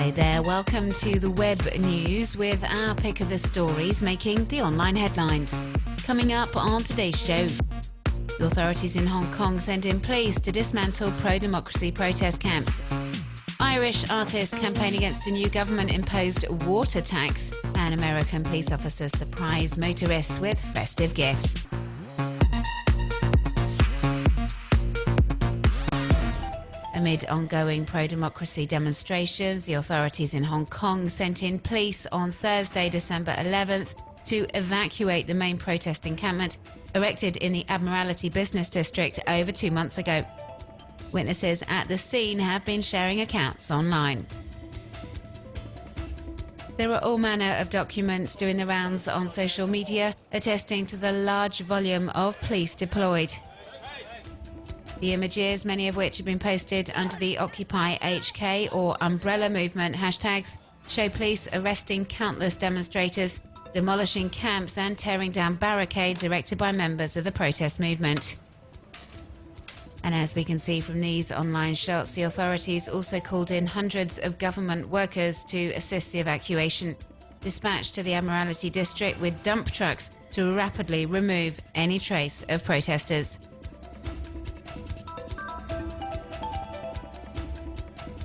Hello there, welcome to the Web News with our pick of the stories making the online headlines. Coming up on today's show, the authorities in Hong Kong send in police to dismantle pro-democracy protest camps. Irish artists campaign against a new government-imposed water tax, and American police officers surprise motorists with festive gifts. Amid ongoing pro-democracy demonstrations, the authorities in Hong Kong sent in police on Thursday, December 11th, to evacuate the main protest encampment erected in the Admiralty Business District over 2 months ago. Witnesses at the scene have been sharing accounts online. There are all manner of documents doing the rounds on social media attesting to the large volume of police deployed. The images, many of which have been posted under the Occupy HK or Umbrella Movement hashtags, show police arresting countless demonstrators, demolishing camps and tearing down barricades erected by members of the protest movement. And as we can see from these online shots, the authorities also called in hundreds of government workers to assist the evacuation, dispatched to the Admiralty District with dump trucks to rapidly remove any trace of protesters.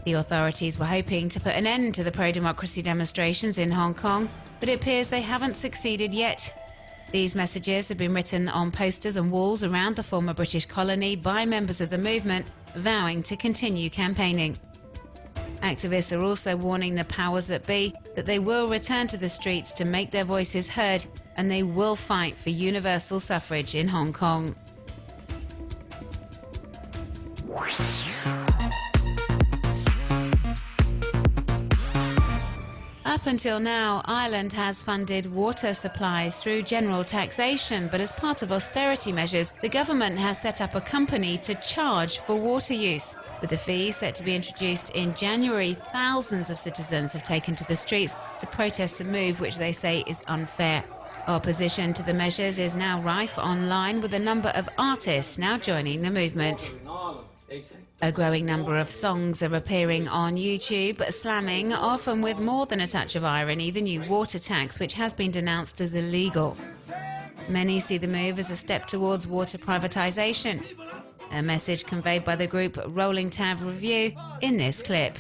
The authorities were hoping to put an end to the pro-democracy demonstrations in Hong Kong, but it appears they haven't succeeded yet. These messages have been written on posters and walls around the former British colony by members of the movement, vowing to continue campaigning. Activists are also warning the powers that be that they will return to the streets to make their voices heard, and they will fight for universal suffrage in Hong Kong. Up until now, Ireland has funded water supplies through general taxation, but as part of austerity measures, the government has set up a company to charge for water use. With the fee set to be introduced in January, thousands of citizens have taken to the streets to protest a move which they say is unfair. Opposition to the measures is now rife online, with a number of artists now joining the movement. A growing number of songs are appearing on YouTube, slamming, often with more than a touch of irony, the new water tax, which has been denounced as illegal. Many see the move as a step towards water privatisation, a message conveyed by the group Rolling Tab Review in this clip.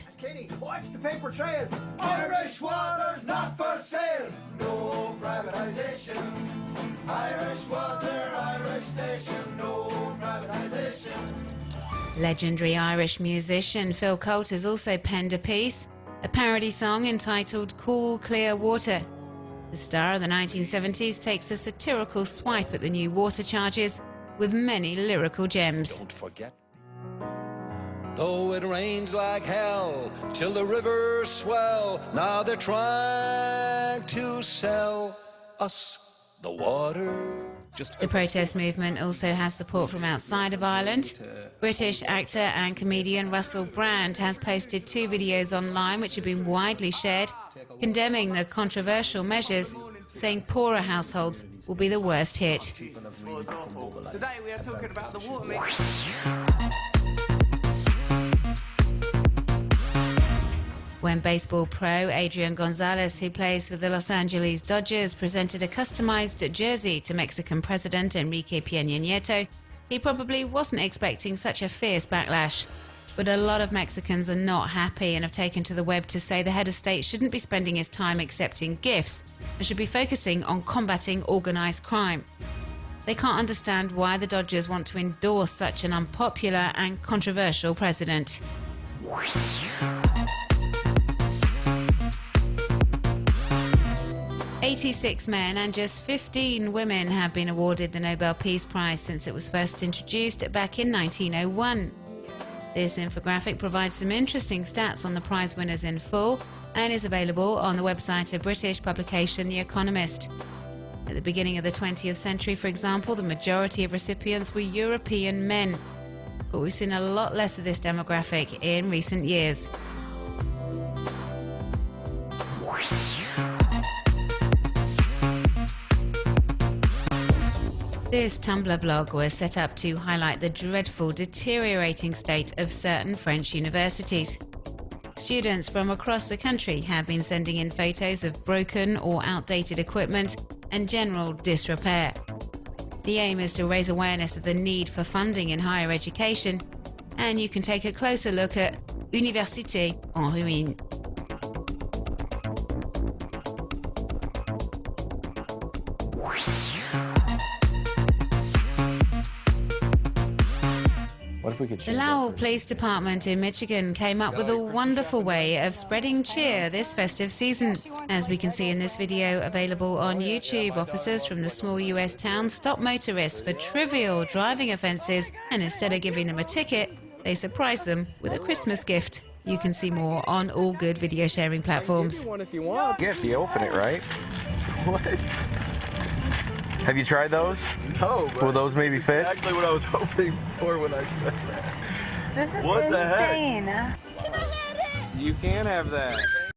Watch the paper trail. Irish water's not for sale. No privatisation. Irish water, Irish station. No privatisation. Legendary Irish musician Phil Colt has also penned a piece, a parody song entitled Cool Clear Water. The star of the 1970s takes a satirical swipe at the new water charges with many lyrical gems. Don't forget, though it rains like hell till the rivers swell, now they're trying to sell us the water. The protest movement also has support from outside of Ireland. British actor and comedian Russell Brand has posted 2 videos online which have been widely shared, condemning the controversial measures, saying poorer households will be the worst hit. Today we are talking about the water mix. When baseball pro Adrian Gonzalez, who plays for the Los Angeles Dodgers, presented a customized jersey to Mexican President Enrique Peña Nieto, he probably wasn't expecting such a fierce backlash. But a lot of Mexicans are not happy and have taken to the web to say the head of state shouldn't be spending his time accepting gifts and should be focusing on combating organised crime. They can't understand why the Dodgers want to endorse such an unpopular and controversial president. 86 men and just 15 women have been awarded the Nobel Peace Prize since it was first introduced back in 1901. This infographic provides some interesting stats on the prize winners in full and is available on the website of British publication The Economist. At the beginning of the 20th century, for example, the majority of recipients were European men, but we've seen a lot less of this demographic in recent years. This Tumblr blog was set up to highlight the dreadful, deteriorating state of certain French universities. Students from across the country have been sending in photos of broken or outdated equipment and general disrepair. The aim is to raise awareness of the need for funding in higher education, and you can take a closer look at Université en ruine. The Lowell Police Department in Michigan came up with a wonderful way of spreading cheer this festive season. As we can see in this video available on YouTube, officers from the small US town stop motorists for trivial driving offences, and instead of giving them a ticket, they surprise them with a Christmas gift. You can see more on all good video sharing platforms. If you want. Gift, you open it, right? What? Have you tried those? No. Will those maybe fit? Exactly what I was hoping for when I said that. This is what insane. the heck? You can have that.